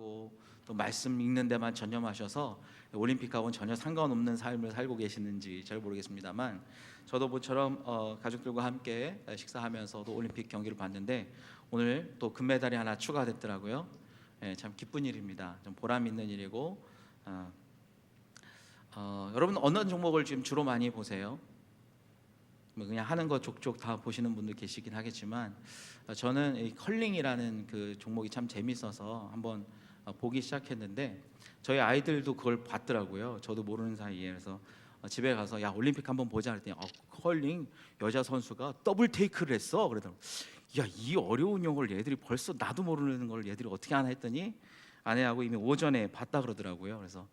기도하고 또 말씀 읽는 데만 전념하셔서 올림픽하고는 전혀 상관없는 삶을 살고 계시는지 잘 모르겠습니다만, 저도 모처럼 가족들과 함께 식사하면서도 올림픽 경기를 봤는데 오늘 또 금메달이 하나 추가됐더라고요. 참 기쁜 일입니다. 좀 보람 있는 일이고, 여러분 어느 종목을 지금 주로 많이 보세요? 뭐 그냥 하는 거 족족 다 보시는 분들 계시긴 하겠지만, 저는 이 컬링이라는 그 종목이 참 재밌어서 한번 보기 시작했는데 저희 아이들도 그걸 봤더라고요. 저도 모르는 사이에. 그래서 집에 가서 야 올림픽 한번 보자 그랬더니 컬링 여자 선수가 더블 테이크를 했어 그러더라고요. 야, 이 어려운 용어를 얘들이 벌써 나도 모르는 걸 얘들이 어떻게 하나 했더니 아내하고 이미 오전에 봤다 그러더라고요. 그래서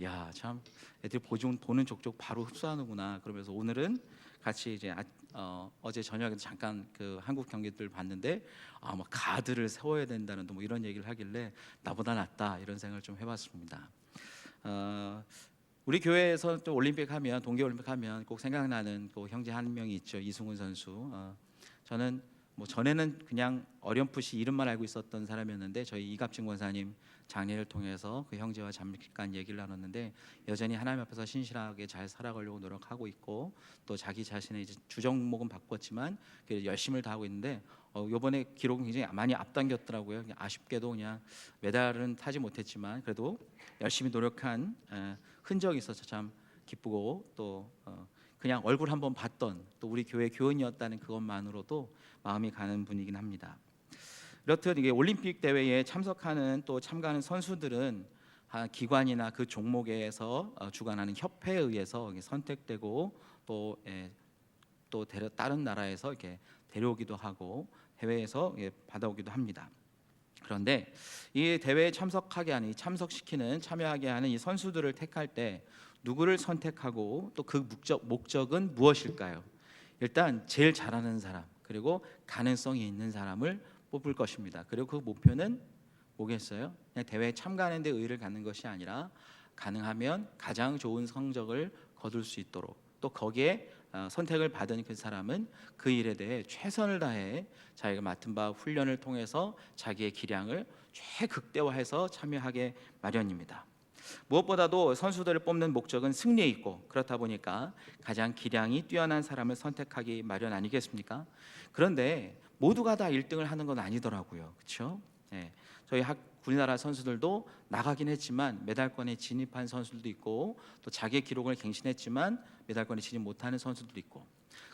야, 참 애들이 보는 족족 바로 흡수하는구나. 그러면서 오늘은 같이 이제 어제 저녁에 잠깐 그 한국 경기들 봤는데 뭐 가드를 세워야 된다는 뭐 이런 얘기를 하길래 나보다 낫다 이런 생각을 좀 해봤습니다. 우리 교회에서 또 올림픽 하면, 동계올림픽 하면 꼭 생각나는 그 형제 한 명이 있죠. 이승훈 선수. 저는 뭐 전에는 그냥 어렴풋이 이름만 알고 있었던 사람이었는데 저희 이갑진 권사님 장례를 통해서 그 형제와 잠깐 얘기를 나눴는데 여전히 하나님 앞에서 신실하게 잘 살아가려고 노력하고 있고, 또 자기 자신의 이제 주종목은 바꿨지만 열심을 다하고 있는데 이번에 기록은 굉장히 많이 앞당겼더라고요. 아쉽게도 그냥 메달은 타지 못했지만 그래도 열심히 노력한 흔적이 있어서 참 기쁘고, 또 그냥 얼굴 한번 봤던 또 우리 교회 교인이었다는 그것만으로도 마음이 가는 분이긴 합니다. 이렇듯 이게 올림픽 대회에 참석하는 또 참가하는 선수들은 기관이나 그 종목에서 주관하는 협회에 의해서 선택되고 또 다른 나라에서 이렇게 데려오기도 하고 해외에서 받아오기도 합니다. 그런데 이 대회에 참여하게 하는 이 선수들을 택할 때 누구를 선택하고 또 그 목적은 무엇일까요? 일단 제일 잘하는 사람, 그리고 가능성이 있는 사람을 뽑을 것입니다. 그리고 그 목표는 뭐겠어요? 그냥 대회에 참가하는 데 의의를 갖는 것이 아니라 가능하면 가장 좋은 성적을 거둘 수 있도록, 또 거기에 선택을 받은 그 사람은 그 일에 대해 최선을 다해 자기가 맡은 바 훈련을 통해서 자기의 기량을 최극대화해서 참여하게 마련입니다. 무엇보다도 선수들을 뽑는 목적은 승리에 있고, 그렇다 보니까 가장 기량이 뛰어난 사람을 선택하기 마련 아니겠습니까? 그런데 모두가 다 1등을 하는 건 아니더라고요. 그렇죠? 저희 우리나라 선수들도 나가긴 했지만 메달권에 진입한 선수들도 있고, 또 자기의 기록을 갱신했지만 메달권에 진입 못하는 선수들도 있고.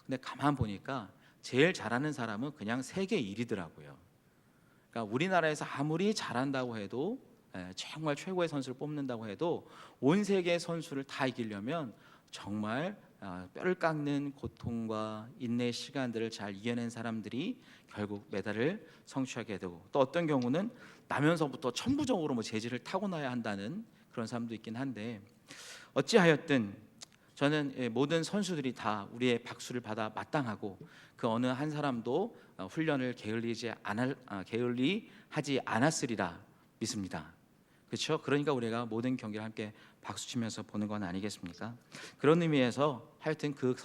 근데 가만 보니까 제일 잘하는 사람은 그냥 세계 1위더라고요. 그러니까 우리나라에서 아무리 잘한다고 해도, 정말 최고의 선수를 뽑는다고 해도 온 세계 선수를 다 이기려면 정말 뼈를 깎는 고통과 인내의 시간들을 잘 이겨낸 사람들이 결국 메달을 성취하게 되고, 또 어떤 경우는 나면서부터 천부적으로 뭐 재질을 타고나야 한다는 그런 사람도 있긴 한데, 어찌하였든 저는 모든 선수들이 다 우리의 박수를 받아 마땅하고, 그 어느 한 사람도 훈련을 게을리하지 않았으리라 믿습니다. 그렇죠? 그러니까 우리가 모든 경기를 함께 박수치면서 보는 건 아니겠습니까? 그런 의미에서 하여튼 그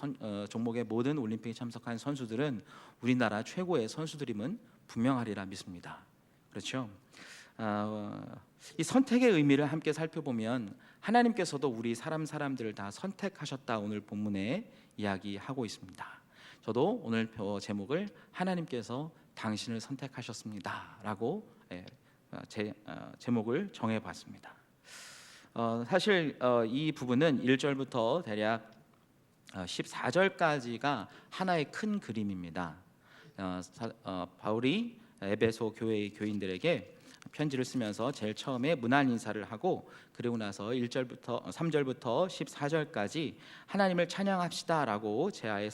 종목의 모든 올림픽에 참석한 선수들은 우리나라 최고의 선수들임은 분명하리라 믿습니다. 그렇죠? 이 선택의 의미를 함께 살펴보면 하나님께서도 우리 사람들을 다 선택하셨다 오늘 본문에 이야기하고 있습니다. 저도 오늘 제목을 하나님께서 당신을 선택하셨습니다라고 제목을 정해봤습니다. 사실 이 부분은 1절부터 대략 14절까지가 하나의 큰 그림입니다. 바울이 에베소 교회의 교인들에게 편지를 쓰면서 제일 처음에 문안 인사를 하고, 그리고 나서 3절부터 14절까지 하나님을 찬양합시다라고 제아에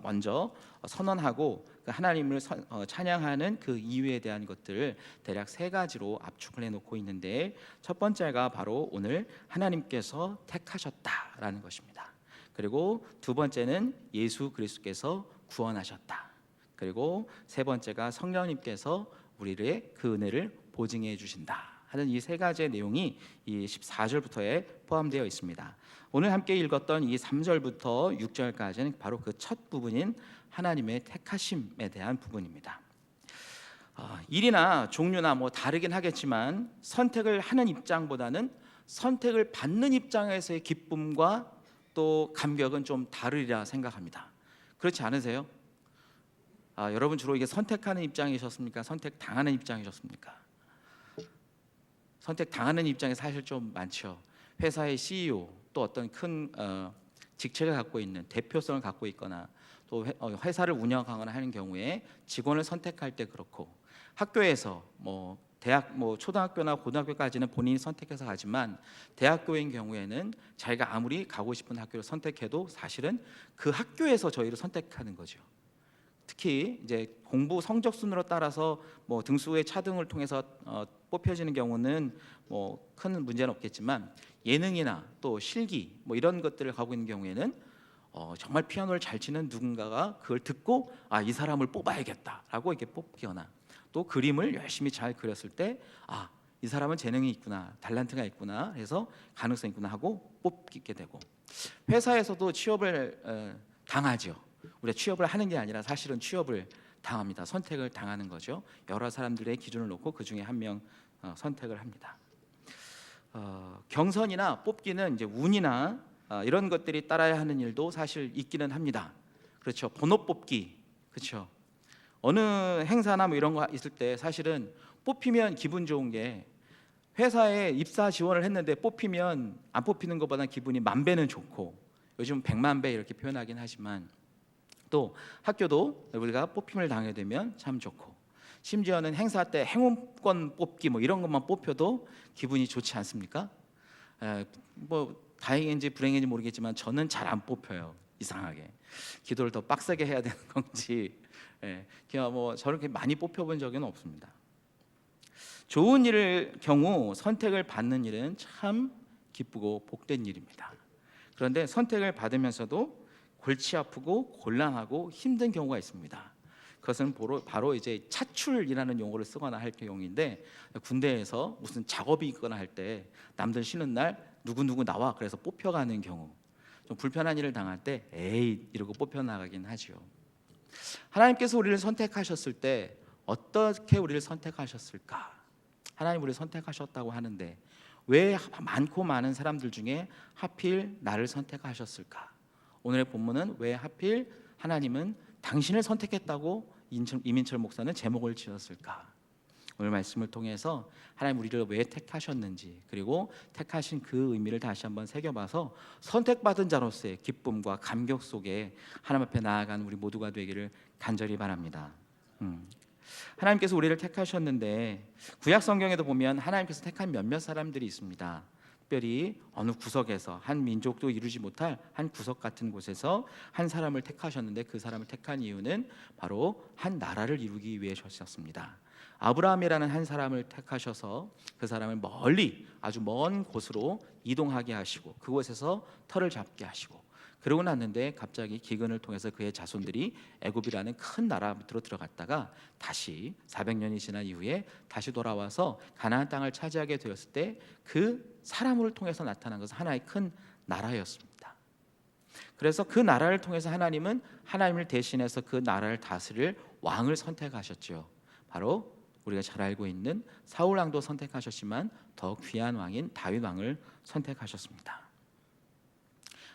먼저 선언하고, 그 하나님을 찬양하는 그 이유에 대한 것들을 대략 세 가지로 압축을 해놓고 있는데, 첫 번째가 바로 오늘 하나님께서 택하셨다라는 것입니다. 그리고 두 번째는 예수 그리스도께서 구원하셨다. 그리고 세 번째가 성령님께서 우리의 그 은혜를 보증해 주신다 하는 이 세 가지의 내용이 이 14절부터에 포함되어 있습니다. 오늘 함께 읽었던 이 3절부터 6절까지는 바로 그 첫 부분인 하나님의 택하심에 대한 부분입니다. 일이나 종류나 뭐 다르긴 하겠지만 선택을 하는 입장보다는 선택을 받는 입장에서의 기쁨과 또 감격은 좀 다르리라 생각합니다. 그렇지 않으세요? 여러분 주로 이게 선택하는 입장이셨습니까? 선택당하는 입장이셨습니까? 선택당하는 입장이 사실 좀 많죠. 회사의 CEO 또 어떤 큰 직책을 갖고 있는 대표성을 갖고 있거나 또 회사를 운영하거나 하는 경우에 직원을 선택할 때 그렇고, 학교에서 뭐 대학 뭐 초등학교나 고등학교까지는 본인이 선택해서 가지만 대학교인 경우에는 자기가 아무리 가고 싶은 학교를 선택해도 사실은 그 학교에서 저희를 선택하는 거죠. 특히 이제 공부 성적 순으로 따라서 뭐 등수의 차등을 통해서 뽑혀지는 경우는 뭐 큰 문제는 없겠지만, 예능이나 또 실기 뭐 이런 것들을 가고 있는 경우에는 정말 피아노를 잘 치는 누군가가 그걸 듣고 이 사람을 뽑아야겠다라고 이렇게 뽑거나, 또 그림을 열심히 잘 그렸을 때 이 사람은 재능이 있구나, 탤런트가 있구나 해서 가능성이 있구나 하고 뽑게 되고, 회사에서도 취업을 당하죠. 우리가 취업을 하는 게 아니라 사실은 취업을 당합니다. 선택을 당하는 거죠. 여러 사람들의 기준을 놓고 그 중에 한 명 선택을 합니다. 경선이나 뽑기는 이제 운이나 이런 것들이 따라야 하는 일도 사실 있기는 합니다. 그렇죠. 번호 뽑기, 그렇죠. 어느 행사나 뭐 이런 거 있을 때 사실은 뽑히면 기분 좋은 게, 회사에 입사 지원을 했는데 뽑히면 안 뽑히는 것보다 기분이 만 배는 좋고, 요즘 100만 배 이렇게 표현하긴 하지만, 또 학교도 우리가 뽑힘을 당하게 되면 참 좋고, 심지어는 행사 때 행운권 뽑기 뭐 이런 것만 뽑혀도 기분이 좋지 않습니까? 뭐 다행인지 불행인지 모르겠지만 저는 잘 안 뽑혀요. 이상하게 기도를 더 빡세게 해야 되는 건지, 그냥 뭐 저렇게 많이 뽑혀본 적은 없습니다. 좋은 일의 경우 선택을 받는 일은 참 기쁘고 복된 일입니다. 그런데 선택을 받으면서도 골치 아프고 곤란하고 힘든 경우가 있습니다. 그것은 바로 이제 차출이라는 용어를 쓰거나 할 경우인데, 군대에서 무슨 작업이 있거나 할 때 남들 쉬는 날 누구 나와 그래서 뽑혀가는 경우, 좀 불편한 일을 당할 때 에이 이러고 뽑혀나가긴 하죠. 하나님께서 우리를 선택하셨을 때 어떻게 우리를 선택하셨을까? 하나님 우리를 선택하셨다고 하는데 왜 많고 많은 사람들 중에 하필 나를 선택하셨을까? 오늘의 본문은 왜 하필 하나님은 당신을 선택했다고 이민철 목사는 제목을 지었을까? 오늘 말씀을 통해서 하나님 우리를 왜 택하셨는지, 그리고 택하신 그 의미를 다시 한번 새겨봐서 선택받은 자로서의 기쁨과 감격 속에 하나님 앞에 나아가는 우리 모두가 되기를 간절히 바랍니다. 하나님께서 우리를 택하셨는데, 구약 성경에도 보면 하나님께서 택한 몇몇 사람들이 있습니다. 특별히 어느 구석에서, 한 민족도 이루지 못할 한 구석 같은 곳에서 한 사람을 택하셨는데, 그 사람을 택한 이유는 바로 한 나라를 이루기 위해서였습니다. 아브라함이라는 한 사람을 택하셔서 그 사람을 멀리 아주 먼 곳으로 이동하게 하시고 그곳에서 터를 잡게 하시고, 그러고 났는데 갑자기 기근을 통해서 그의 자손들이 애굽이라는 큰 나라 밑으로 들어갔다가 다시 400년이 지난 이후에 다시 돌아와서 가나안 땅을 차지하게 되었을 때 그 사람을 통해서 나타난 것은 하나의 큰 나라였습니다. 그래서 그 나라를 통해서 하나님은 하나님을 대신해서 그 나라를 다스릴 왕을 선택하셨죠. 바로 우리가 잘 알고 있는 사울 왕도 선택하셨지만 더 귀한 왕인 다윗 왕을 선택하셨습니다.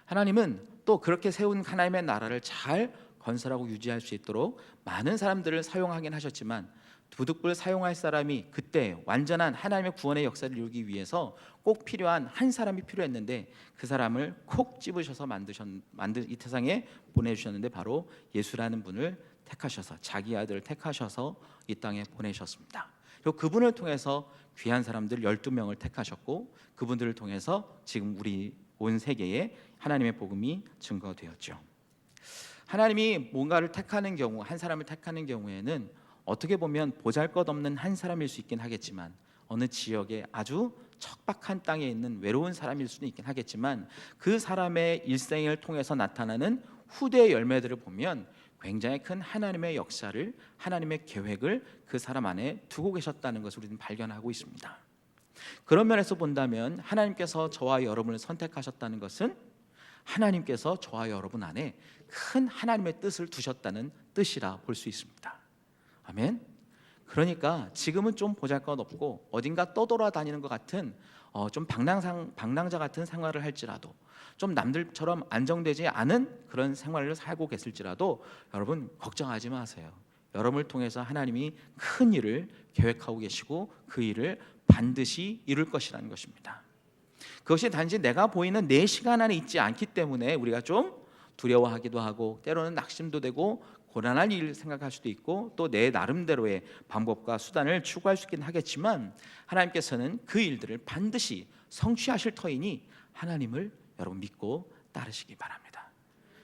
하나님은 또 그렇게 세운 하나님의 나라를 잘 건설하고 유지할 수 있도록 많은 사람들을 사용하긴 하셨지만, 부득불 사용할 사람이 그때 완전한 하나님의 구원의 역사를 이루기 위해서 꼭 필요한 한 사람이 필요했는데, 그 사람을 콕 집으셔서 이 세상에 보내주셨는데 바로 예수라는 분을 택하셔서, 자기 아들을 택하셔서 이 땅에 보내셨습니다. 그리고 그분을 통해서 귀한 사람들 12명을 택하셨고, 그분들을 통해서 지금 우리 온 세계에 하나님의 복음이 증거되었죠. 하나님이 뭔가를 택하는 경우, 한 사람을 택하는 경우에는 어떻게 보면 보잘것없는 한 사람일 수 있긴 하겠지만, 어느 지역에 아주 척박한 땅에 있는 외로운 사람일 수도 있긴 하겠지만, 그 사람의 일생을 통해서 나타나는 후대의 열매들을 보면 굉장히 큰 하나님의 역사를, 하나님의 계획을 그 사람 안에 두고 계셨다는 것을 우리는 발견하고 있습니다. 그런 면에서 본다면 하나님께서 저와 여러분을 선택하셨다는 것은 하나님께서 저와 여러분 안에 큰 하나님의 뜻을 두셨다는 뜻이라 볼 수 있습니다. 아멘. 그러니까 지금은 좀 보잘것없고 어딘가 떠돌아다니는 것 같은 좀 방랑자 같은 생활을 할지라도, 좀 남들처럼 안정되지 않은 그런 생활을 살고 계실지라도 여러분 걱정하지 마세요. 여러분을 통해서 하나님이 큰 일을 계획하고 계시고 그 일을 반드시 이룰 것이라는 것입니다. 그것이 단지 내가 보이는 내 시간 안에 있지 않기 때문에 우리가 좀 두려워하기도 하고 때로는 낙심도 되고 고난할 일을 생각할 수도 있고 또 내 나름대로의 방법과 수단을 추구할 수 있긴 하겠지만, 하나님께서는 그 일들을 반드시 성취하실 터이니 하나님을 여러분 믿고 따르시기 바랍니다.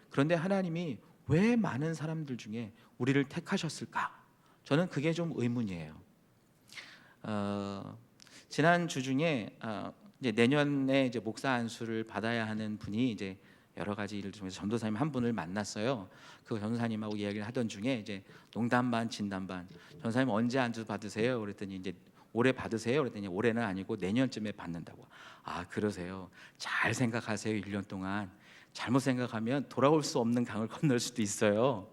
그런데 하나님이 왜 많은 사람들 중에 우리를 택하셨을까? 저는 그게 좀 의문이에요. 지난 주 중에 이제 내년에 이제 목사 안수를 받아야 하는 분이 이제 여러 가지 일을 통해서 전도사님 한 분을 만났어요. 그 전도사님하고 이야기를 하던 중에 이제 농담 반 진담 반, 전도사님 언제 안수 받으세요? 그랬더니 이제 올해 받으세요? 그랬더니 올해는 아니고 내년쯤에 받는다고. 아 그러세요. 잘 생각하세요. 1년 동안 잘못 생각하면 돌아올 수 없는 강을 건널 수도 있어요.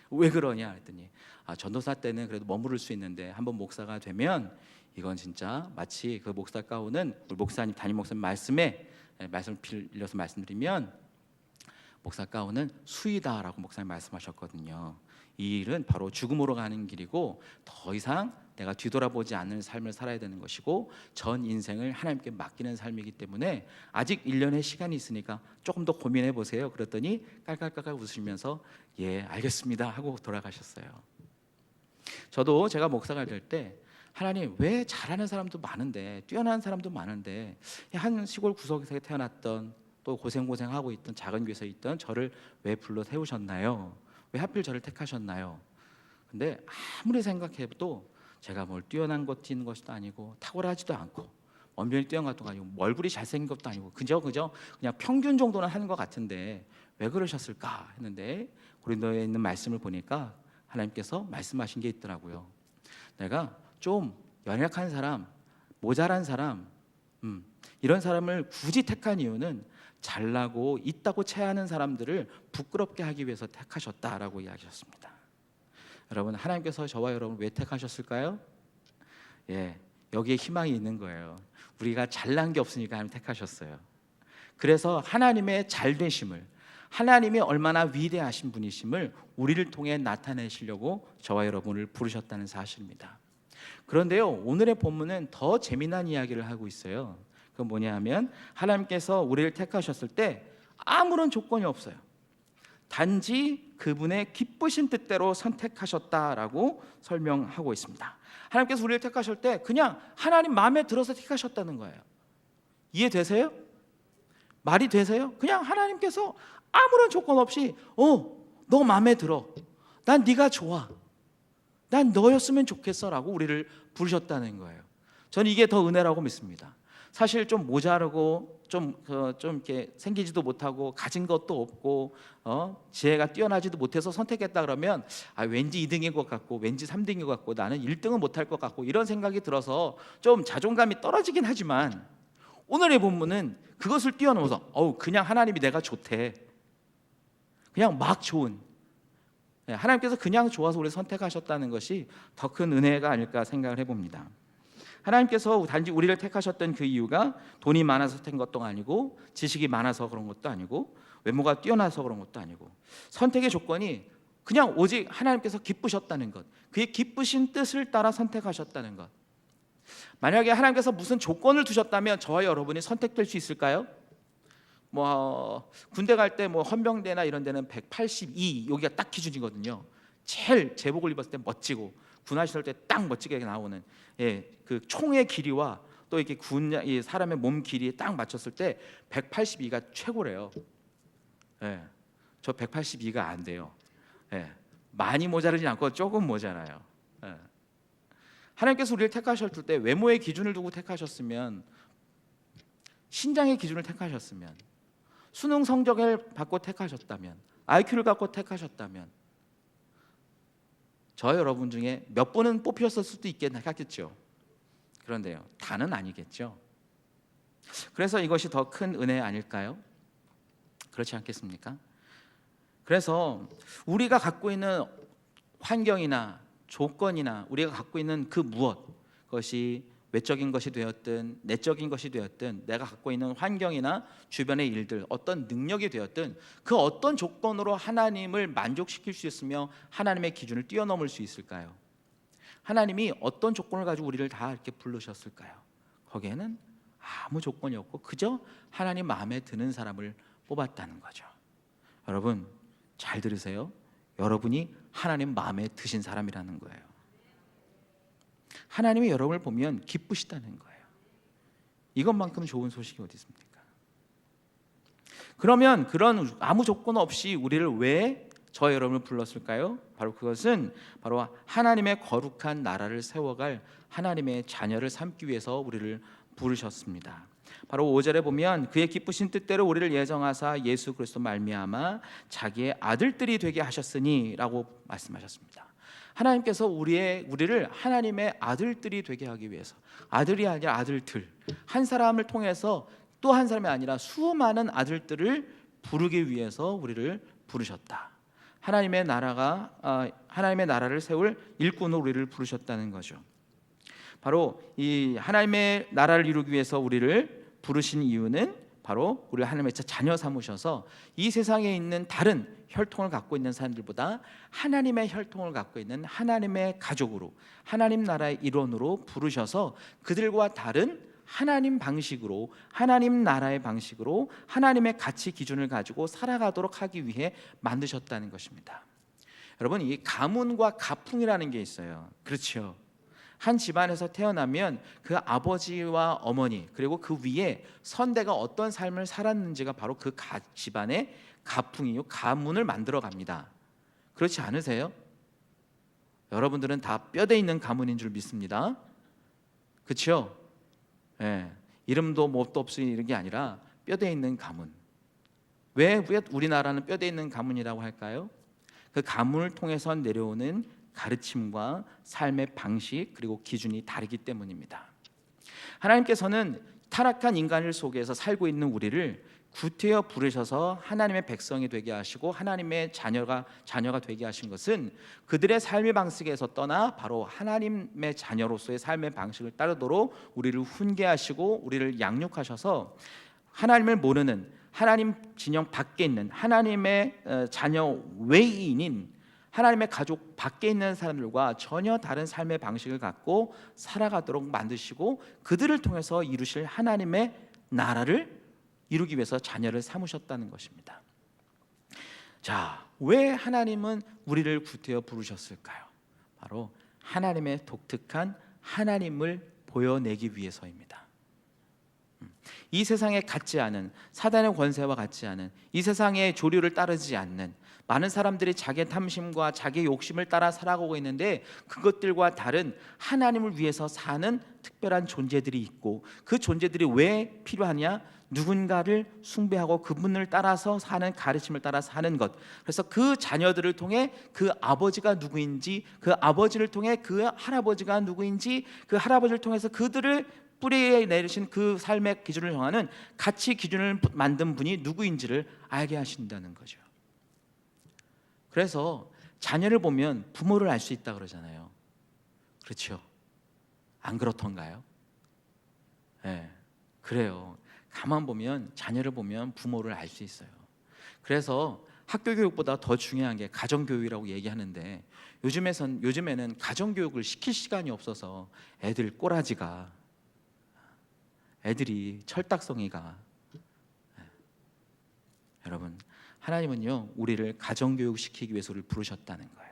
왜 그러냐 했더니 전도사 때는 그래도 머무를 수 있는데 한번 목사가 되면 이건 진짜 마치 그 목사 가운은 우리 목사님 담임 목사님 말씀을 빌려서 말씀드리면 목사 가운은 수이다라고 목사님 말씀하셨거든요. 이 일은 바로 죽음으로 가는 길이고 더 이상 내가 뒤돌아보지 않는 삶을 살아야 되는 것이고 전 인생을 하나님께 맡기는 삶이기 때문에 아직 1년의 시간이 있으니까 조금 더 고민해 보세요. 그랬더니 깔깔깔깔 웃으시면서 예 알겠습니다 하고 돌아가셨어요. 저도 제가 목사가 될 때 하나님 왜 잘하는 사람도 많은데 뛰어난 사람도 많은데 한 시골 구석에서 태어났던 또 고생하고 있던 작은 교회에 있던 저를 왜 불러 세우셨나요? 왜 하필 저를 택하셨나요? 근데 아무리 생각해도 제가 뭘 뛰어난 것 튀는 것도 아니고 탁월하지도 않고 완전히 뛰어난 것도 아니고 얼굴이 잘생긴 것도 아니고 그저 그냥 평균 정도는 하는 것 같은데 왜 그러셨을까 했는데 고린도에 있는 말씀을 보니까 하나님께서 말씀하신 게 있더라고요. 내가 좀 연약한 사람, 모자란 사람, 이런 사람을 굳이 택한 이유는 잘나고 있다고 체하는 사람들을 부끄럽게 하기 위해서 택하셨다라고 이야기하셨습니다. 여러분 하나님께서 저와 여러분을 왜 택하셨을까요? 예, 여기에 희망이 있는 거예요. 우리가 잘난 게 없으니까 하나님 택하셨어요. 그래서 하나님의 잘되심을, 하나님이 얼마나 위대하신 분이심을 우리를 통해 나타내시려고 저와 여러분을 부르셨다는 사실입니다. 그런데요, 오늘의 본문은 더 재미난 이야기를 하고 있어요. 그건 뭐냐 하면 하나님께서 우리를 택하셨을 때 아무런 조건이 없어요. 단지 그분의 기쁘신 뜻대로 선택하셨다라고 설명하고 있습니다. 하나님께서 우리를 택하실 때 그냥 하나님 마음에 들어서 택하셨다는 거예요. 이해되세요? 말이 되세요? 그냥 하나님께서 아무런 조건 없이 너 마음에 들어, 난 네가 좋아, 난 너였으면 좋겠어라고 우리를 부르셨다는 거예요. 저는 이게 더 은혜라고 믿습니다. 사실 좀 모자르고 좀 이렇게 생기지도 못하고 가진 것도 없고 지혜가 뛰어나지도 못해서 선택했다 그러면 왠지 2등인 것 같고 왠지 3등인 것 같고 나는 1등은 못할 것 같고 이런 생각이 들어서 좀 자존감이 떨어지긴 하지만, 오늘의 본문은 그것을 뛰어넘어서 그냥 하나님이 내가 좋대, 그냥 막 좋은, 하나님께서 그냥 좋아서 우리를 선택하셨다는 것이 더 큰 은혜가 아닐까 생각을 해봅니다. 하나님께서 단지 우리를 택하셨던 그 이유가 돈이 많아서 택한 것도 아니고 지식이 많아서 그런 것도 아니고 외모가 뛰어나서 그런 것도 아니고, 선택의 조건이 그냥 오직 하나님께서 기쁘셨다는 것, 그의 기쁘신 뜻을 따라 선택하셨다는 것. 만약에 하나님께서 무슨 조건을 두셨다면 저와 여러분이 선택될 수 있을까요? 군대 갈 때 헌병대나 이런 데는 182 여기가 딱 기준이거든요. 제일 제복을 입었을 때 멋지고 군화시설 때 딱 멋지게 나오는 그 총의 길이와 또 이렇게 이 사람의 몸 길이에 딱 맞췄을 때 182가 최고래요. 저 182가 안 돼요. 많이 모자르지 않고 조금 모자라요. 하나님께서 우리를 택하셨을 때 외모의 기준을 두고 택하셨으면, 신장의 기준을 택하셨으면, 수능 성적을 받고 택하셨다면, IQ를 갖고 택하셨다면 저 여러분 중에 몇 분은 뽑혔을 수도 있겠죠. 그런데요, 다는 아니겠죠. 그래서 이것이 더 큰 은혜 아닐까요? 그렇지 않겠습니까? 그래서 우리가 갖고 있는 환경이나 조건이나 우리가 갖고 있는 그 무엇, 그것이 외적인 것이 되었든 내적인 것이 되었든 내가 갖고 있는 환경이나 주변의 일들, 어떤 능력이 되었든 그 어떤 조건으로 하나님을 만족시킬 수 있으며 하나님의 기준을 뛰어넘을 수 있을까요? 하나님이 어떤 조건을 가지고 우리를 다 이렇게 부르셨을까요? 거기에는 아무 조건이 없고 그저 하나님 마음에 드는 사람을 뽑았다는 거죠. 여러분 잘 들으세요. 여러분이 하나님 마음에 드신 사람이라는 거예요. 하나님이 여러분을 보면 기쁘시다는 거예요. 이것만큼 좋은 소식이 어디 있습니까? 그러면 그런 아무 조건 없이 우리를 왜 저 여러분을 불렀을까요? 바로 그것은 바로 하나님의 거룩한 나라를 세워갈 하나님의 자녀를 삼기 위해서 우리를 부르셨습니다. 바로 5절에 보면 그의 기쁘신 뜻대로 우리를 예정하사 예수 그리스도 말미암아 자기의 아들들이 되게 하셨으니 라고 말씀하셨습니다. 하나님께서 우리를 하나님의 아들들이 되게 하기 위해서, 아들이 아니라 아들들, 한 사람을 통해서 또 한 사람이 아니라 수많은 아들들을 부르기 위해서 우리를 부르셨다. 하나님의 나라를 세울 일꾼으로 우리를 부르셨다는 거죠. 바로 이 하나님의 나라를 이루기 위해서 우리를 부르신 이유는 바로 우리를 하나님의 자녀 삼으셔서 이 세상에 있는 다른 혈통을 갖고 있는 사람들보다 하나님의 혈통을 갖고 있는 하나님의 가족으로, 하나님 나라의 일원으로 부르셔서 그들과 다른 하나님 방식으로, 하나님 나라의 방식으로 하나님의 가치 기준을 가지고 살아가도록 하기 위해 만드셨다는 것입니다. 여러분, 이 가문과 가풍이라는 게 있어요. 그렇죠? 한 집안에서 태어나면 그 아버지와 어머니 그리고 그 위에 선대가 어떤 삶을 살았는지가 바로 그 집안의 가풍이요, 가문을 만들어 갑니다. 그렇지 않으세요? 여러분들은 다 뼈대 있는 가문인 줄 믿습니다. 그렇죠? 예, 이름도 뭣도 없으니 이런 게 아니라 뼈대 있는 가문. 왜 우리나라는 뼈대 있는 가문이라고 할까요? 그 가문을 통해서 내려오는 가르침과 삶의 방식 그리고 기준이 다르기 때문입니다. 하나님께서는 타락한 인간을 속에서 살고 있는 우리를 구태여 부르셔서 하나님의 백성이 되게 하시고 하나님의 자녀가 되게 하신 것은 그들의 삶의 방식에서 떠나 바로 하나님의 자녀로서의 삶의 방식을 따르도록 우리를 훈계하시고 우리를 양육하셔서 하나님을 모르는, 하나님 진영 밖에 있는 하나님의 자녀 외인인 하나님의 가족 밖에 있는 사람들과 전혀 다른 삶의 방식을 갖고 살아가도록 만드시고 그들을 통해서 이루실 하나님의 나라를 이루기 위해서 자녀를 삼으셨다는 것입니다. 자, 왜 하나님은 우리를 구태여 부르셨을까요? 바로 하나님의 독특한 하나님을 보여내기 위해서입니다. 이 세상에 같지 않은, 사단의 권세와 같지 않은, 이 세상의 조류를 따르지 않는 많은 사람들이 자기의 탐심과 자기의 욕심을 따라 살아가고 있는데 그것들과 다른 하나님을 위해서 사는 특별한 존재들이 있고 그 존재들이 왜 필요하냐? 누군가를 숭배하고 그분을 따라서 사는, 가르침을 따라 사는 것. 그래서 그 자녀들을 통해 그 아버지가 누구인지, 그 아버지를 통해 그 할아버지가 누구인지, 그 할아버지를 통해서 그들을 뿌리에 내리신 그 삶의 기준을 정하는 가치 기준을 만든 분이 누구인지를 알게 하신다는 거죠. 그래서 자녀를 보면 부모를 알 수 있다 그러잖아요. 그렇죠? 안 그렇던가요? 네, 그래요. 가만 보면 자녀를 보면 부모를 알 수 있어요. 그래서 학교 교육보다 더 중요한 게 가정 교육이라고 얘기하는데 요즘에는 가정 교육을 시킬 시간이 없어서 애들이 철딱서니가 여러분, 하나님은요 우리를 가정교육 시키기 위해서 우리를 부르셨다는 거예요.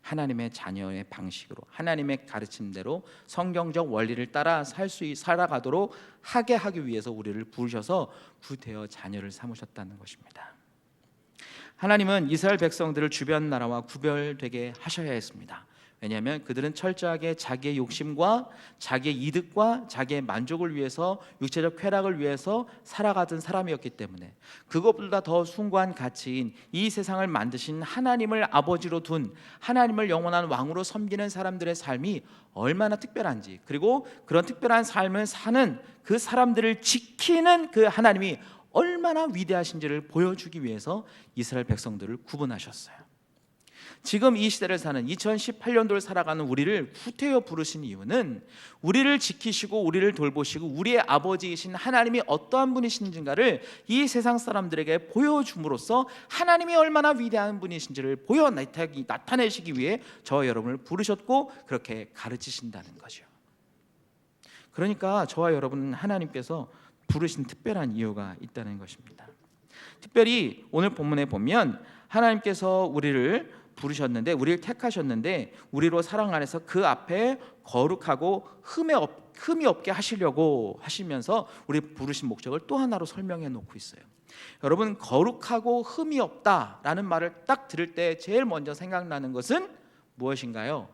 하나님의 자녀의 방식으로, 하나님의 가르침대로 성경적 원리를 따라 살아가도록 하기 위해서 우리를 부르셔서 구태여 자녀를 삼으셨다는 것입니다. 하나님은 이스라엘 백성들을 주변 나라와 구별되게 하셔야 했습니다. 왜냐하면 그들은 철저하게 자기의 욕심과 자기의 이득과 자기의 만족을 위해서, 육체적 쾌락을 위해서 살아가던 사람이었기 때문에 그것보다 더 숭고한 가치인 이 세상을 만드신 하나님을 아버지로 둔, 하나님을 영원한 왕으로 섬기는 사람들의 삶이 얼마나 특별한지, 그리고 그런 특별한 삶을 사는 그 사람들을 지키는 그 하나님이 얼마나 위대하신지를 보여주기 위해서 이스라엘 백성들을 구분하셨어요. 지금 이 시대를 사는 2018년도를 살아가는 우리를 구태여 부르신 이유는 우리를 지키시고 우리를 돌보시고 우리의 아버지이신 하나님이 어떠한 분이신지를 이 세상 사람들에게 보여줌으로써 하나님이 얼마나 위대한 분이신지를 나타내시기 위해 저와 여러분을 부르셨고 그렇게 가르치신다는 거죠. 그러니까 저와 여러분은 하나님께서 부르신 특별한 이유가 있다는 것입니다. 특별히 오늘 본문에 보면 하나님께서 우리를 부르셨는데, 우리를 택하셨는데 우리로 사랑 안에서 그 앞에 거룩하고 흠이 없게 하시려고 하시면서 우리 부르신 목적을 또 하나로 설명해 놓고 있어요. 여러분, 거룩하고 흠이 없다라는 말을 딱 들을 때 제일 먼저 생각나는 것은 무엇인가요?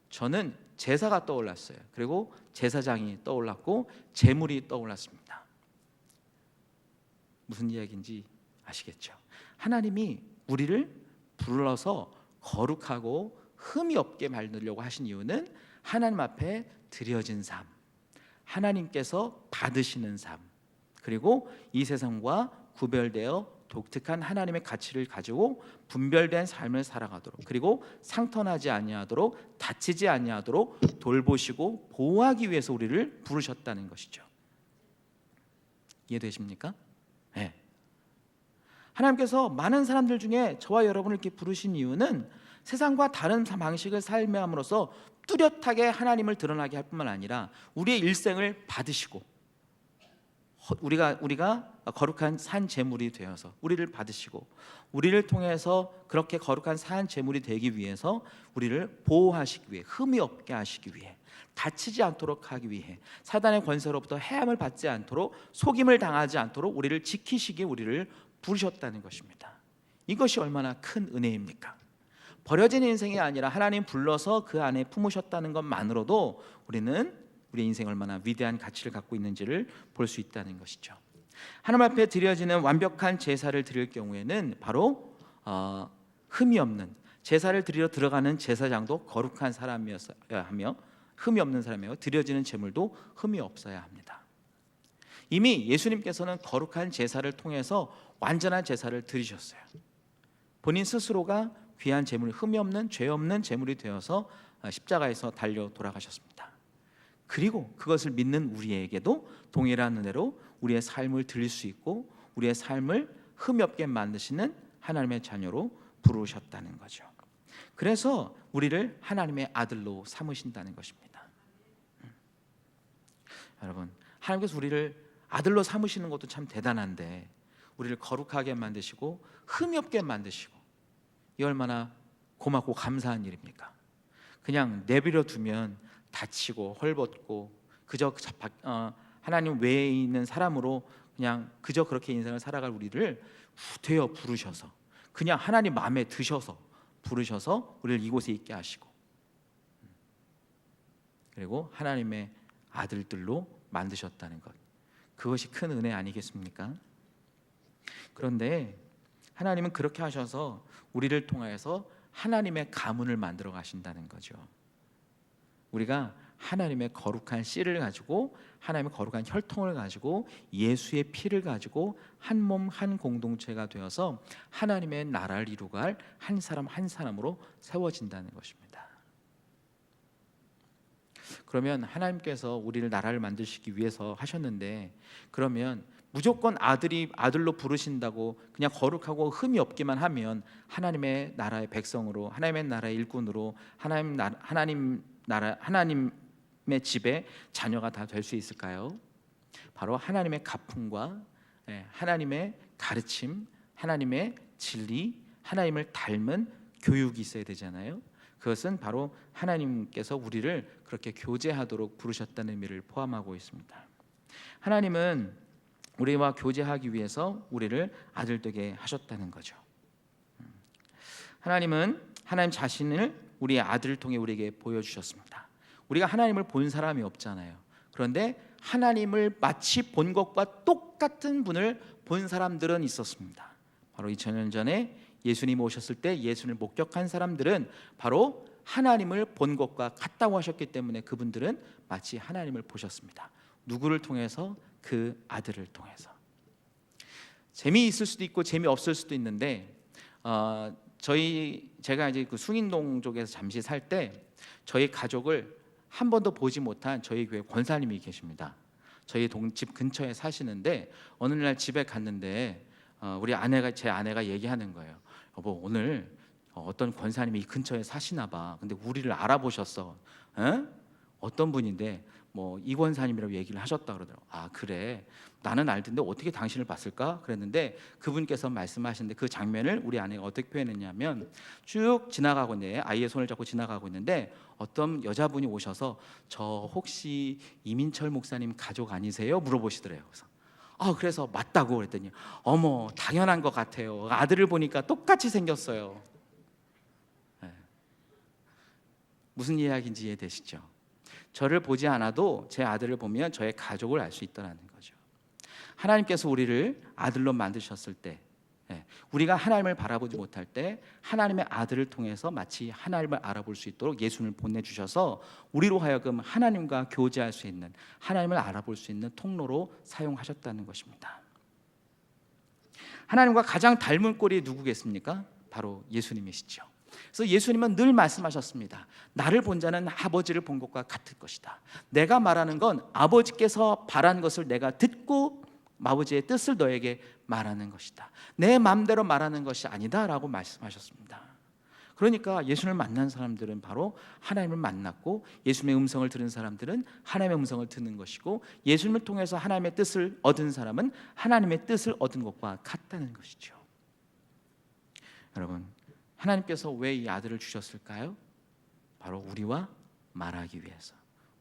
저는 제사가 떠올랐어요. 그리고 제사장이 떠올랐고 제물이 떠올랐습니다. 무슨 이야기인지 아시겠죠? 하나님이 우리를 불러서 거룩하고 흠이 없게 만들려고 하신 이유는 하나님 앞에 드려진 삶, 하나님께서 받으시는 삶, 그리고 이 세상과 구별되어 독특한 하나님의 가치를 가지고 분별된 삶을 살아가도록, 그리고 상턴하지 아니하도록, 다치지 아니하도록 돌보시고 보호하기 위해서 우리를 부르셨다는 것이죠. 이해되십니까? 네. 하나님께서 많은 사람들 중에 저와 여러분을 이렇게 부르신 이유는 세상과 다른 방식을 삶함으로써 뚜렷하게 하나님을 드러나게 할 뿐만 아니라 우리의 일생을 받으시고 우리가 거룩한 산 제물이 되어서 우리를 받으시고 우리를 통해서 그렇게 거룩한 산 제물이 되기 위해서 우리를 보호하시기 위해, 흠이 없게 하시기 위해, 다치지 않도록 하기 위해, 사단의 권세로부터 해함을 받지 않도록, 속임을 당하지 않도록 우리를 지키시기에 우리를 부르셨다는 것입니다. 이것이 얼마나 큰 은혜입니까? 버려진 인생이 아니라 하나님 불러서 그 안에 품으셨다는 것만으로도 우리는 우리의 인생이 얼마나 위대한 가치를 갖고 있는지를 볼 수 있다는 것이죠. 하나님 앞에 드려지는 완벽한 제사를 드릴 경우에는 바로 흠이 없는, 제사를 드리러 들어가는 제사장도 거룩한 사람이어야 하며 흠이 없는 사람이고 드려지는 제물도 흠이 없어야 합니다. 이미 예수님께서는 거룩한 제사를 통해서 완전한 제사를 드리셨어요. 본인 스스로가 귀한 제물, 흠이 없는, 죄 없는 제물이 되어서 십자가에서 달려 돌아가셨습니다. 그리고 그것을 믿는 우리에게도 동일한 은혜로 우리의 삶을 드릴 수 있고 우리의 삶을 흠이 없게 만드시는 하나님의 자녀로 부르셨다는 거죠. 그래서 우리를 하나님의 아들로 삼으신다는 것입니다. 여러분, 하나님께서 우리를 아들로 삼으시는 것도 참 대단한데 우리를 거룩하게 만드시고 흠이 없게 만드시고 이 얼마나 고맙고 감사한 일입니까? 그냥 내버려 두면 다치고 헐벗고 그저 하나님 외에 있는 사람으로 그냥 그저 그렇게 인생을 살아갈 우리를 되어 부르셔서 그냥 하나님 마음에 드셔서 부르셔서 우리를 이곳에 있게 하시고 그리고 하나님의 아들들로 만드셨다는 것, 그것이 큰 은혜 아니겠습니까? 그런데 하나님은 그렇게 하셔서 우리를 통하여서 하나님의 가문을 만들어 가신다는 거죠. 우리가 하나님의 거룩한 씨를 가지고 하나님의 거룩한 혈통을 가지고 예수의 피를 가지고 한 몸 한 공동체가 되어서 하나님의 나라를 이루갈 한 사람 한 사람으로 세워진다는 것입니다. 그러면 하나님께서 우리를 나라를 만드시기 위해서 하셨는데 그러면 무조건 아들로 부르신다고 그냥 거룩하고 흠이 없기만 하면 하나님의 나라의 백성으로, 하나님의 나라의 일꾼으로, 하나님의 집에 자녀가 다 될 수 있을까요? 바로 하나님의 가풍과 하나님의 가르침, 하나님의 진리, 하나님을 닮은 교육이 있어야 되잖아요. 그것은 바로 하나님께서 우리를 그렇게 교제하도록 부르셨다는 의미를 포함하고 있습니다. 하나님은 우리와 교제하기 위해서 우리를 아들 되게 하셨다는 거죠. 하나님은 하나님 자신을 우리의 아들을 통해 우리에게 보여주셨습니다. 우리가 하나님을 본 사람이 없잖아요. 그런데 하나님을 마치 본 것과 똑같은 분을 본 사람들은 있었습니다. 바로 2000년 전에 예수님 오셨을 때 예수님을 목격한 사람들은 바로 하나님을 본 것과 같다고 하셨기 때문에 그분들은 마치 하나님을 보셨습니다. 누구를 통해서? 그 아들을 통해서. 재미있을 수도 있고 재미없을 수도 있는데 제가 이제 그 숭인동 쪽에서 잠시 살 때 저희 가족을 한 번도 보지 못한 저희 교회 권사님이 계십니다. 저희 집 근처에 사시는데 어느 날 집에 갔는데 제 아내가 얘기하는 거예요. 여보, 오늘 어떤 권사님이 이 근처에 사시나 봐. 근데 우리를 알아보셨어. 에? 어떤 분인데 뭐 이 권사님이라고 얘기를 하셨다 그러더라고. 아, 그래. 나는 알 텐데 어떻게 당신을 봤을까? 그랬는데 그분께서 말씀하시는데 그 장면을 우리 아내가 어떻게 표현했냐면, 쭉 지나가고 있는데 아이의 손을 잡고 지나가고 있는데 어떤 여자분이 오셔서 저 혹시 이민철 목사님 가족 아니세요? 물어보시더래요. 그래서 맞다고 그랬더니 어머, 당연한 것 같아요. 아들을 보니까 똑같이 생겼어요. 네. 무슨 이야기인지 이해되시죠? 저를 보지 않아도 제 아들을 보면 저의 가족을 알 수 있다는 거죠. 하나님께서 우리를 아들로 만드셨을 때, 우리가 하나님을 바라보지 못할 때 하나님의 아들을 통해서 마치 하나님을 알아볼 수 있도록 예수님을 보내주셔서 우리로 하여금 하나님과 교제할 수 있는, 하나님을 알아볼 수 있는 통로로 사용하셨다는 것입니다. 하나님과 가장 닮은 꼴이 누구겠습니까? 바로 예수님이시죠. 그래서 예수님은 늘 말씀하셨습니다. 나를 본 자는 아버지를 본 것과 같을 것이다. 내가 말하는 건 아버지께서 바란 것을 내가 듣고 아버지의 뜻을 너에게 말하는 것이다. 내 마음대로 말하는 것이 아니다 라고 말씀하셨습니다. 그러니까 예수님을 만난 사람들은 바로 하나님을 만났고, 예수님의 음성을 들은 사람들은 하나님의 음성을 듣는 것이고, 예수님을 통해서 하나님의 뜻을 얻은 사람은 하나님의 뜻을 얻은 것과 같다는 것이죠. 여러분, 하나님께서 왜 이 아들을 주셨을까요? 바로 우리와 말하기 위해서,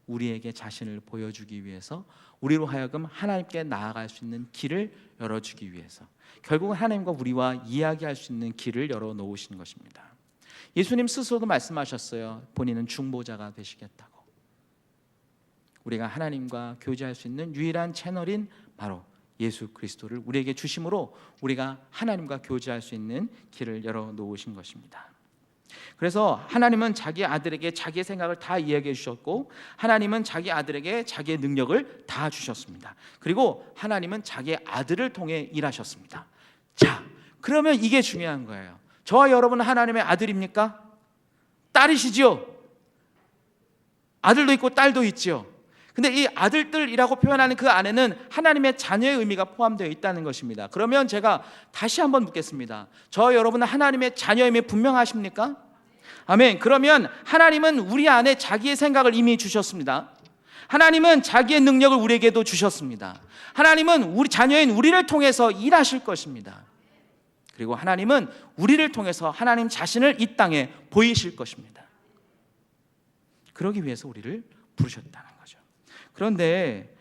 우리에게 자신을 보여주기 위해서, 우리로 하여금 하나님께 나아갈 수 있는 길을 열어주기 위해서, 결국은 하나님과 우리와 이야기할 수 있는 길을 열어놓으신 것입니다. 예수님 스스로도 말씀하셨어요. 본인은 중보자가 되시겠다고. 우리가 하나님과 교제할 수 있는 유일한 채널인 바로 예수 그리스도를 우리에게 주심으로 우리가 하나님과 교제할 수 있는 길을 열어놓으신 것입니다. 그래서 하나님은 자기 아들에게 자기의 생각을 다 이야기해 주셨고, 하나님은 자기 아들에게 자기의 능력을 다 주셨습니다. 그리고 하나님은 자기의 아들을 통해 일하셨습니다. 자, 그러면 이게 중요한 거예요. 저와 여러분은 하나님의 아들입니까? 딸이시죠? 아들도 있고 딸도 있죠. 근데 이 아들들이라고 표현하는 그 안에는 하나님의 자녀의 의미가 포함되어 있다는 것입니다. 그러면 제가 다시 한번 묻겠습니다. 저와 여러분은 하나님의 자녀임이 분명하십니까? 아멘. 그러면 하나님은 우리 안에 자기의 생각을 이미 주셨습니다. 하나님은 자기의 능력을 우리에게도 주셨습니다. 하나님은 우리 자녀인 우리를 통해서 일하실 것입니다. 그리고 하나님은 우리를 통해서 하나님 자신을 이 땅에 보이실 것입니다. 그러기 위해서 우리를 부르셨다는 거죠. 그런데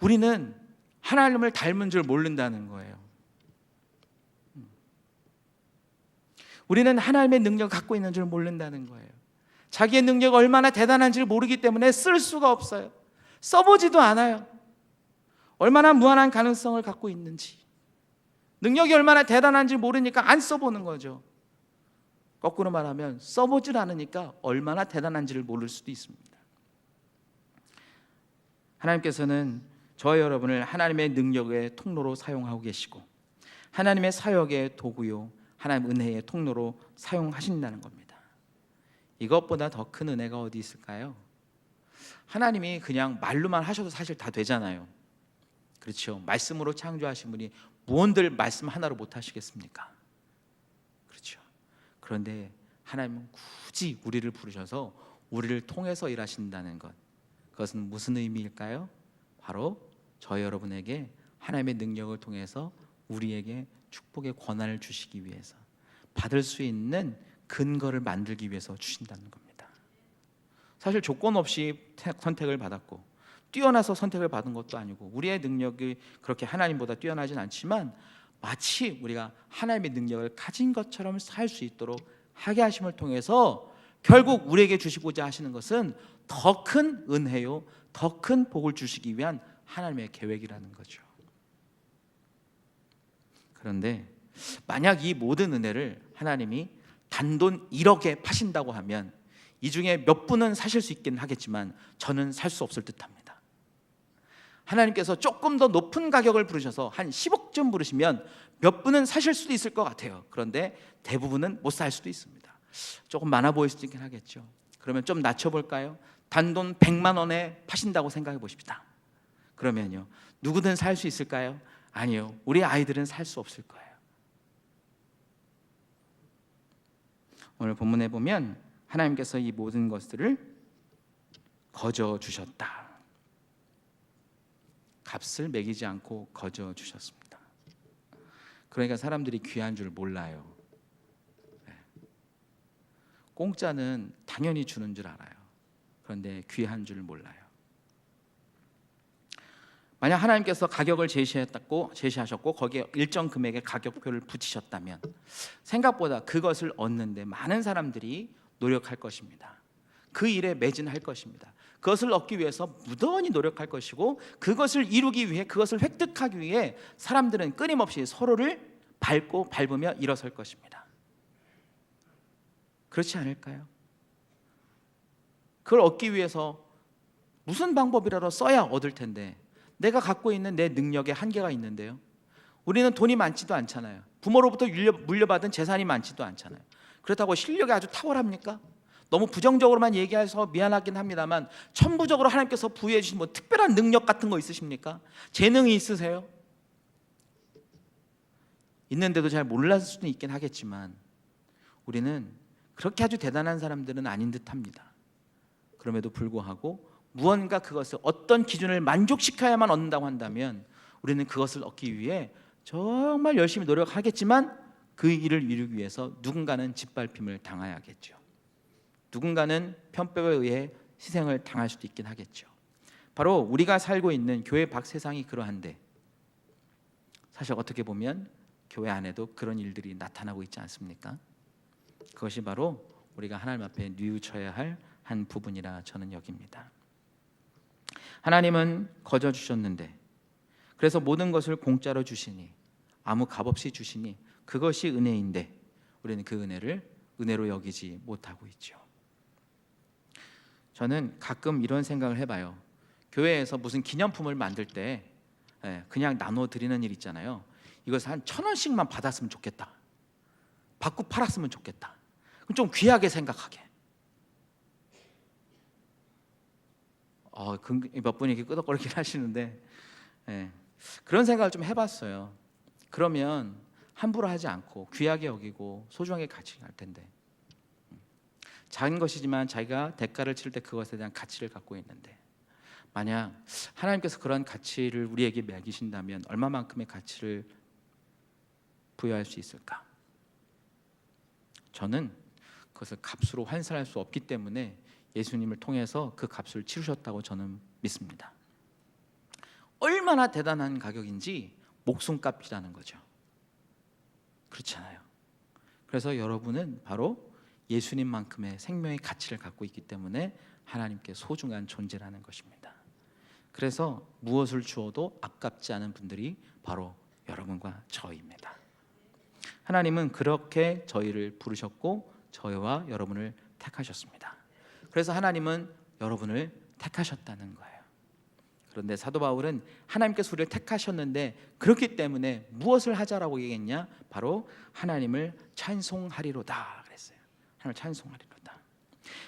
우리는 하나님을 닮은 줄 모른다는 거예요. 우리는 하나님의 능력을 갖고 있는 줄 모른다는 거예요. 자기의 능력이 얼마나 대단한지를 모르기 때문에 쓸 수가 없어요. 써보지도 않아요. 얼마나 무한한 가능성을 갖고 있는지, 능력이 얼마나 대단한지 모르니까 안 써보는 거죠. 거꾸로 말하면 써보질 않으니까 얼마나 대단한지를 모를 수도 있습니다. 하나님께서는 저와 여러분을 하나님의 능력의 통로로 사용하고 계시고, 하나님의 사역의 도구요, 하나님 은혜의 통로로 사용하신다는 겁니다. 이것보다 더 큰 은혜가 어디 있을까요? 하나님이 그냥 말로만 하셔도 사실 다 되잖아요. 그렇죠? 말씀으로 창조하신 분이 무언들 말씀 하나로 못 하시겠습니까? 그렇죠. 그런데 하나님은 굳이 우리를 부르셔서 우리를 통해서 일하신다는 것, 그것은 무슨 의미일까요? 바로 저 여러분에게 하나님의 능력을 통해서 우리에게 축복의 권한을 주시기 위해서, 받을 수 있는 근거를 만들기 위해서 주신다는 겁니다. 사실 조건 없이 선택을 받았고 뛰어나서 선택을 받은 것도 아니고, 우리의 능력이 그렇게 하나님보다 뛰어나진 않지만 마치 우리가 하나님의 능력을 가진 것처럼 살 수 있도록 하게 하심을 통해서 결국 우리에게 주시고자 하시는 것은 더 큰 은혜요, 더 큰 복을 주시기 위한 하나님의 계획이라는 거죠. 그런데 만약 이 모든 은혜를 하나님이 단돈 1억에 파신다고 하면 이 중에 몇 분은 사실 수 있긴 하겠지만 저는 살 수 없을 듯합니다. 하나님께서 조금 더 높은 가격을 부르셔서 한 10억쯤 부르시면 몇 분은 사실 수도 있을 것 같아요. 그런데 대부분은 못 살 수도 있습니다. 조금 많아 보일 수도 있긴 하겠죠. 그러면 좀 낮춰볼까요? 단돈 100만 원에 파신다고 생각해 보십시다. 그러면요, 누구든 살 수 있을까요? 아니요, 우리 아이들은 살 수 없을 거예요. 오늘 본문에 보면 하나님께서 이 모든 것들을 거저 주셨다. 값을 매기지 않고 거저 주셨습니다. 그러니까 사람들이 귀한 줄 몰라요. 공짜는 당연히 주는 줄 알아요. 그런데 귀한 줄 몰라요. 만약 하나님께서 가격을 제시하셨고 거기에 일정 금액의 가격표를 붙이셨다면 생각보다 그것을 얻는데 많은 사람들이 노력할 것입니다. 그 일에 매진할 것입니다. 그것을 얻기 위해서 무던히 노력할 것이고 그것을 이루기 위해, 그것을 획득하기 위해 사람들은 끊임없이 서로를 밟으며 일어설 것입니다. 그렇지 않을까요? 그걸 얻기 위해서 무슨 방법이라도 써야 얻을 텐데 내가 갖고 있는 내 능력에 한계가 있는데요. 우리는 돈이 많지도 않잖아요. 부모로부터 물려받은 재산이 많지도 않잖아요. 그렇다고 실력이 아주 탁월합니까? 너무 부정적으로만 얘기해서 미안하긴 합니다만 천부적으로 하나님께서 부여해 주신 뭐 특별한 능력 같은 거 있으십니까? 재능이 있으세요? 있는데도 잘 몰랐을 수도 있긴 하겠지만 우리는 그렇게 아주 대단한 사람들은 아닌 듯합니다. 그럼에도 불구하고 무언가 그것을 어떤 기준을 만족시켜야만 얻는다고 한다면 우리는 그것을 얻기 위해 정말 열심히 노력하겠지만 그 일을 이루기 위해서 누군가는 짓밟힘을 당해야겠죠. 누군가는 편법에 의해 희생을 당할 수도 있긴 하겠죠. 바로 우리가 살고 있는 교회 밖 세상이 그러한데 사실 어떻게 보면 교회 안에도 그런 일들이 나타나고 있지 않습니까? 그것이 바로 우리가 하나님 앞에 뉘우쳐야 할 한 부분이라 저는 여깁니다. 하나님은 거저 주셨는데 그래서 모든 것을 공짜로 주시니 아무 값없이 주시니 그것이 은혜인데 우리는 그 은혜를 은혜로 여기지 못하고 있죠. 저는 가끔 이런 생각을 해봐요. 교회에서 무슨 기념품을 만들 때 그냥 나눠 드리는 일 있잖아요. 이것을 한 1,000원씩만 받았으면 좋겠다. 받고 팔았으면 좋겠다. 그럼 좀 귀하게 생각하게. 몇 분이 이렇게 끄덕거리긴 하시는데 그런 생각을 좀 해봤어요. 그러면 함부로 하지 않고 귀하게 여기고 소중하게 가치할 텐데 작은 것이지만 자기가 대가를 치를 때 그것에 대한 가치를 갖고 있는데 만약 하나님께서 그런 가치를 우리에게 매기신다면 얼마만큼의 가치를 부여할 수 있을까? 저는 그것을 값으로 환산할 수 없기 때문에 예수님을 통해서 그 값을 치르셨다고 저는 믿습니다. 얼마나 대단한 가격인지 목숨값이라는 거죠. 그렇잖아요. 그래서 여러분은 바로 예수님만큼의 생명의 가치를 갖고 있기 때문에 하나님께 소중한 존재라는 것입니다. 그래서 무엇을 주어도 아깝지 않은 분들이 바로 여러분과 저입니다. 하나님은 그렇게 저희를 부르셨고 저희와 여러분을 택하셨습니다. 그래서 하나님은 여러분을 택하셨다는 거예요. 그런데 사도 바울은 하나님께서 우리를 택하셨는데 그렇기 때문에 무엇을 하자라고 얘기했냐? 바로 하나님을 찬송하리로다 그랬어요. 하나님을 찬송하리로다.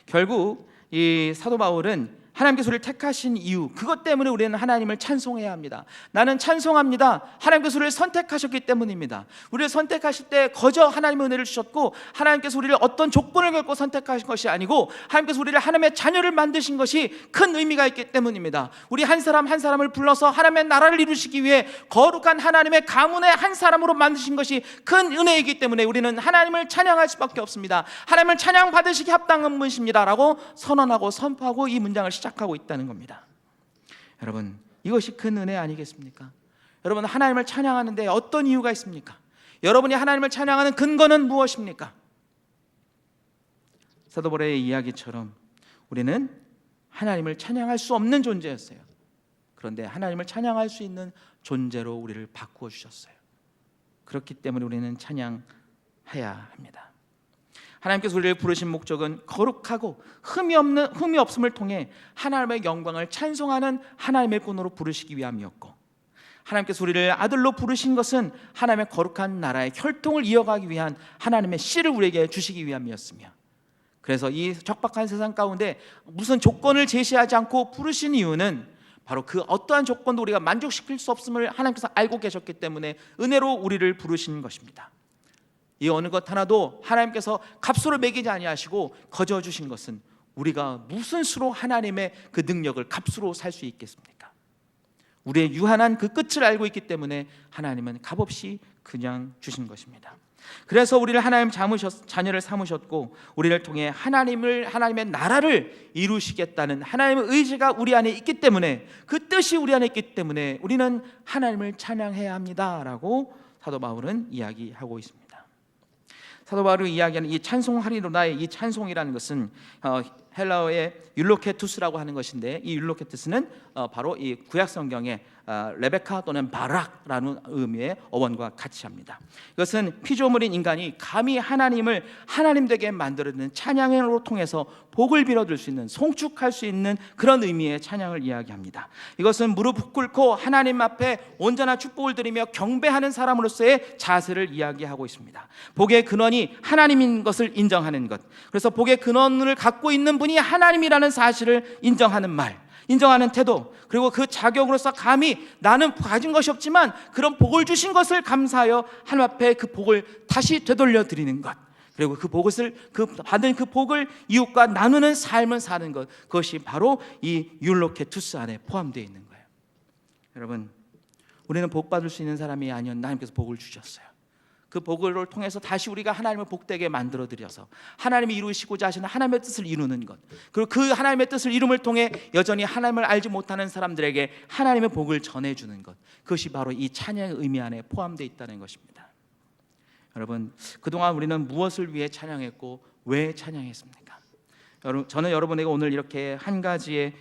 결국 이 사도 바울은 하나님께서 우리를 택하신 이유, 그것 때문에 우리는 하나님을 찬송해야 합니다. 나는 찬송합니다. 하나님께서 우리를 선택하셨기 때문입니다. 우리를 선택하실 때 거저 하나님의 은혜를 주셨고 하나님께서 우리를 어떤 조건을 걸고 선택하신 것이 아니고 하나님께서 우리를 하나님의 자녀를 만드신 것이 큰 의미가 있기 때문입니다. 우리 한 사람 한 사람을 불러서 하나님의 나라를 이루시기 위해 거룩한 하나님의 가문의 한 사람으로 만드신 것이 큰 은혜이기 때문에 우리는 하나님을 찬양할 수밖에 없습니다. 하나님을 찬양 받으시기 합당한 분이십니다 라고 선언하고 선포하고 이 문장을 시작하고 있다는 겁니다. 여러분, 이것이 큰 은혜 아니겠습니까? 여러분, 하나님을 찬양하는데 어떤 이유가 있습니까? 여러분이 하나님을 찬양하는 근거는 무엇입니까? 사도 바울의 이야기처럼 우리는 하나님을 찬양할 수 없는 존재였어요. 그런데 하나님을 찬양할 수 있는 존재로 우리를 바꾸어 주셨어요. 그렇기 때문에 우리는 찬양해야 합니다. 하나님께서 우리를 부르신 목적은 거룩하고 흠이 없음을 통해 하나님의 영광을 찬송하는 하나님의 분으로 부르시기 위함이었고, 하나님께서 우리를 아들로 부르신 것은 하나님의 거룩한 나라의 혈통을 이어가기 위한 하나님의 씨를 우리에게 주시기 위함이었으며, 그래서 이 척박한 세상 가운데 무슨 조건을 제시하지 않고 부르신 이유는 바로 그 어떠한 조건도 우리가 만족시킬 수 없음을 하나님께서 알고 계셨기 때문에 은혜로 우리를 부르신 것입니다. 이 어느 것 하나도 하나님께서 값으로 매기지 아니하시고 거저 주신 것은 우리가 무슨 수로 하나님의 그 능력을 값으로 살 수 있겠습니까? 우리의 유한한 그 끝을 알고 있기 때문에 하나님은 값없이 그냥 주신 것입니다. 그래서 우리를 하나님 자녀를 삼으셨고, 우리를 통해 하나님의 나라를 이루시겠다는 하나님의 의지가 우리 안에 있기 때문에, 그 뜻이 우리 안에 있기 때문에 우리는 하나님을 찬양해야 합니다라고 사도 바울은 이야기하고 있습니다. 사도 바울이 이야기하는 이 찬송하리로다의 이 찬송이라는 것은 헬라어의 율로케투스라고 하는 것인데, 이 율로케투스는 바로 이 구약 성경의 레베카 또는 바락라는 의미의 어원과 같이 합니다. 이것은 피조물인 인간이 감히 하나님을 하나님 되게 만들어내는 찬양으로 통해서 복을 빌어줄 수 있는, 송축할 수 있는 그런 의미의 찬양을 이야기합니다. 이것은 무릎 꿇고 하나님 앞에 온전한 축복을 드리며 경배하는 사람으로서의 자세를 이야기하고 있습니다. 복의 근원이 하나님인 것을 인정하는 것, 그래서 복의 근원을 갖고 있는 분이 하나님이라는 사실을 인정하는 말, 인정하는 태도, 그리고 그 자격으로서 감히 나는 가진 것이 없지만 그런 복을 주신 것을 감사하여 하나님 앞에 그 복을 다시 되돌려 드리는 것, 그리고 그 받은 그 복을 이웃과 나누는 삶을 사는 것, 그것이 바로 이 율로케투스 안에 포함되어 있는 거예요. 여러분, 우리는 복 받을 수 있는 사람이 아니었나, 하나님께서 복을 주셨어요. 그 복을 통해서 다시 우리가 하나님을 복되게 만들어 드려서 하나님이 이루시고자 하시는 하나님의 뜻을 이루는 것, 그리고 그 하나님의 뜻을 이룸을 통해 여전히 하나님을 알지 못하는 사람들에게 하나님의 복을 전해주는 것, 그것이 바로 이 찬양의 의미 안에 포함되어 있다는 것입니다. 여러분, 그동안 우리는 무엇을 위해 찬양했고 왜 찬양했습니까? 저는 여러분에게 오늘 이렇게 한 가지의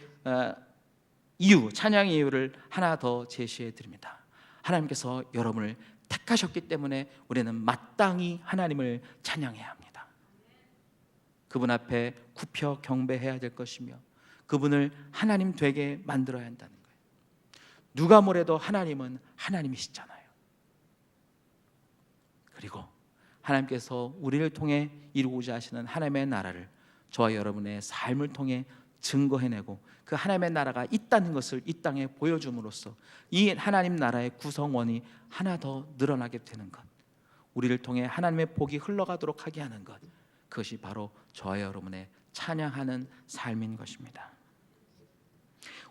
찬양의 이유를 하나 더 제시해 드립니다. 하나님께서 여러분을 택하셨기 때문에 우리는 마땅히 하나님을 찬양해야 합니다. 그분 앞에 굽혀 경배해야 될 것이며, 그분을 하나님 되게 만들어야 한다는 거예요. 누가 뭐래도 하나님은 하나님이시잖아요. 그리고 하나님께서 우리를 통해 이루고자 하시는 하나님의 나라를 저와 여러분의 삶을 통해 증거해내고, 그 하나님의 나라가 있다는 것을 이 땅에 보여줌으로써 이 하나님 나라의 구성원이 하나 더 늘어나게 되는 것, 우리를 통해 하나님의 복이 흘러가도록 하게 하는 것, 그것이 바로 저와 여러분의 찬양하는 삶인 것입니다.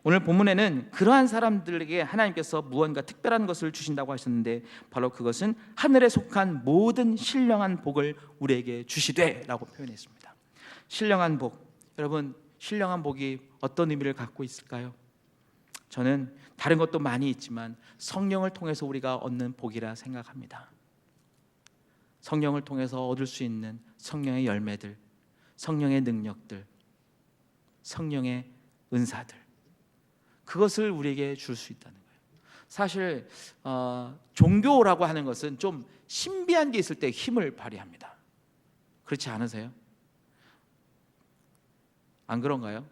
오늘 본문에는 그러한 사람들에게 하나님께서 무언가 특별한 것을 주신다고 하셨는데, 바로 그것은 하늘에 속한 모든 신령한 복을 우리에게 주시되 라고 표현했습니다. 신령한 복, 여러분, 신령한 복이 어떤 의미를 갖고 있을까요? 저는 다른 것도 많이 있지만 성령을 통해서 우리가 얻는 복이라 생각합니다. 성령을 통해서 얻을 수 있는 성령의 열매들, 성령의 능력들, 성령의 은사들, 그것을 우리에게 줄 수 있다는 거예요. 사실 종교라고 하는 것은 좀 신비한 게 있을 때 힘을 발휘합니다. 그렇지 않으세요? 안 그런가요?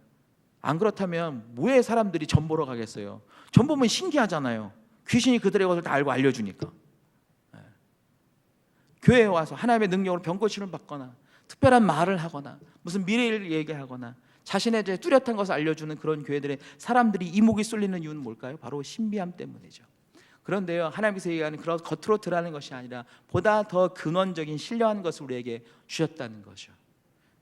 안 그렇다면 왜 사람들이 점 보러 가겠어요? 점 보면 신기하잖아요. 귀신이 그들의 것을 다 알고 알려주니까. 교회에 와서 하나님의 능력으로 병고치를 받거나 특별한 말을 하거나 무슨 미래를 얘기하거나 자신의 뚜렷한 것을 알려주는 그런 교회들의 사람들이 이목이 쏠리는 이유는 뭘까요? 바로 신비함 때문이죠. 그런데요, 하나님께서 얘기하는 그런 겉으로 드러나는 것이 아니라 보다 더 근원적인 신령한 것을 우리에게 주셨다는 거죠.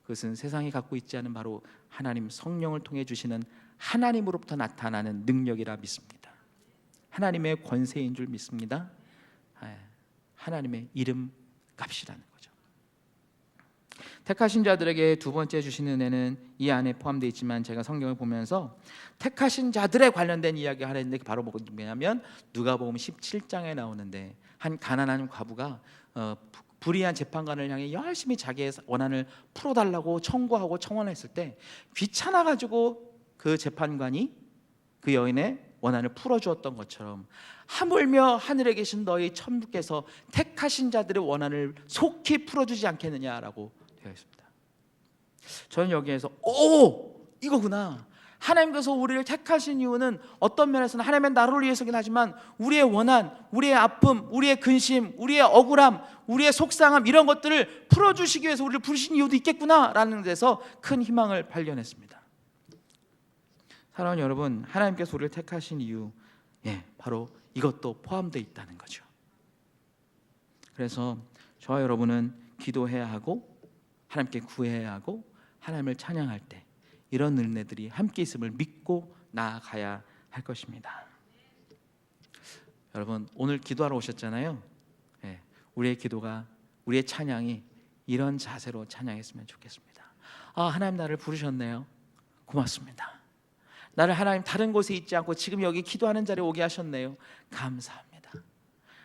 그것은 세상이 갖고 있지 않은 바로 하나님 성령을 통해 주시는 하나님으로부터 나타나는 능력이라 믿습니다. 하나님의 권세인 줄 믿습니다. 하나님의 이름 값이라는 거죠. 택하신 자들에게 두 번째 주시는 은혜는 이 안에 포함되어 있지만, 제가 성경을 보면서 택하신 자들에 관련된 이야기가 하나 있는데, 바로 뭐냐면 누가복음 17장에 나오는데, 한 가난한 과부가 불의한 재판관을 향해 열심히 자기의 원한을 풀어달라고 청구하고 청원했을 때 귀찮아가지고 그 재판관이 그 여인의 원한을 풀어주었던 것처럼, 하물며 하늘에 계신 너희 천부께서 택하신 자들의 원한을 속히 풀어주지 않겠느냐라고 되어 있습니다. 저는 여기에서 이거구나. 하나님께서 우리를 택하신 이유는 어떤 면에서는 하나님의 나라를 위해서긴 하지만 우리의 원한, 우리의 아픔, 우리의 근심, 우리의 억울함, 우리의 속상함 이런 것들을 풀어주시기 위해서 우리를 부르신 이유도 있겠구나라는 데서 큰 희망을 발견했습니다. 사랑하는 여러분, 하나님께서 우리를 택하신 이유, 바로 이것도 포함되어 있다는 거죠. 그래서 저와 여러분은 기도해야 하고 하나님께 구해야 하고 하나님을 찬양할 때 이런 은혜들이 함께 있음을 믿고 나아가야 할 것입니다. 여러분, 오늘 기도하러 오셨잖아요. 우리의 기도가, 우리의 찬양이 이런 자세로 찬양했으면 좋겠습니다. 하나님 나를 부르셨네요. 고맙습니다. 나를 하나님 다른 곳에 있지 않고 지금 여기 기도하는 자리에 오게 하셨네요. 감사합니다.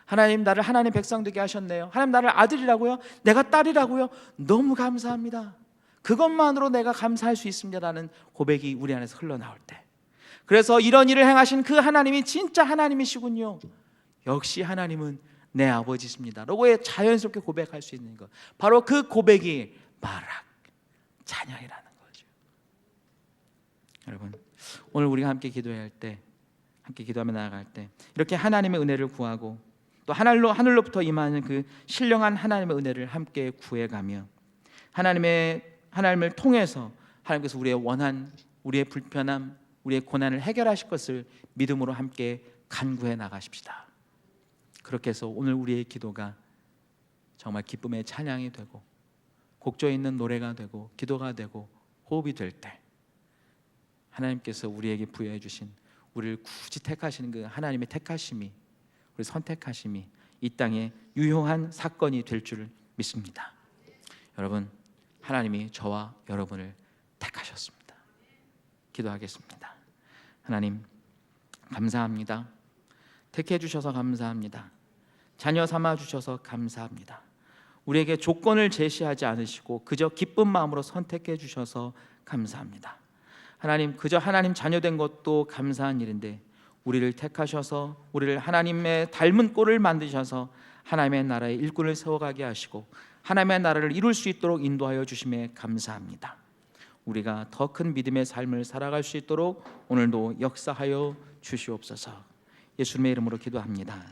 하나님 나를 하나님 백성 되게 하셨네요. 하나님 나를 아들이라고요? 내가 딸이라고요? 너무 감사합니다. 그것만으로 내가 감사할 수 있습니다라는 고백이 우리 안에서 흘러나올 때, 그래서 이런 일을 행하신 그 하나님이 진짜 하나님이시군요. 역시 하나님은 내 아버지십니다 라고 자연스럽게 고백할 수 있는 것, 바로 그 고백이 바락 찬양이라는 거죠. 여러분, 오늘 우리가 함께 기도해야 할 때, 함께 기도하며 나아갈 때 이렇게 하나님의 은혜를 구하고 또 하늘로부터 임하는 그 신령한 하나님의 은혜를 함께 구해가며 하나님을 통해서 하나님께서 우리의 원한, 우리의 불편함, 우리의 고난을 해결하실 것을 믿음으로 함께 간구해 나가십시다. 그렇게 해서 오늘 우리의 기도가 정말 기쁨의 찬양이 되고 곡조에 있는 노래가 되고 기도가 되고 호흡이 될 때, 하나님께서 우리에게 부여해 주신, 우리를 굳이 택하시는 그 하나님의 택하심이, 우리 선택하심이 이 땅에 유효한 사건이 될 줄 믿습니다. 여러분, 하나님이 저와 여러분을 택하셨습니다. 기도하겠습니다. 하나님, 감사합니다. 택해 주셔서 감사합니다. 자녀 삼아 주셔서 감사합니다. 우리에게 조건을 제시하지 않으시고 그저 기쁜 마음으로 선택해 주셔서 감사합니다. 하나님, 그저 하나님 자녀된 것도 감사한 일인데 우리를 택하셔서 우리를 하나님의 닮은 꼴을 만드셔서 하나님의 나라의 일꾼을 세워가게 하시고 하나님의 나라를 이룰 수 있도록 인도하여 주심에 감사합니다. 우리가 더 큰 믿음의 삶을 살아갈 수 있도록 오늘도 역사하여 주시옵소서. 예수님의 이름으로 기도합니다.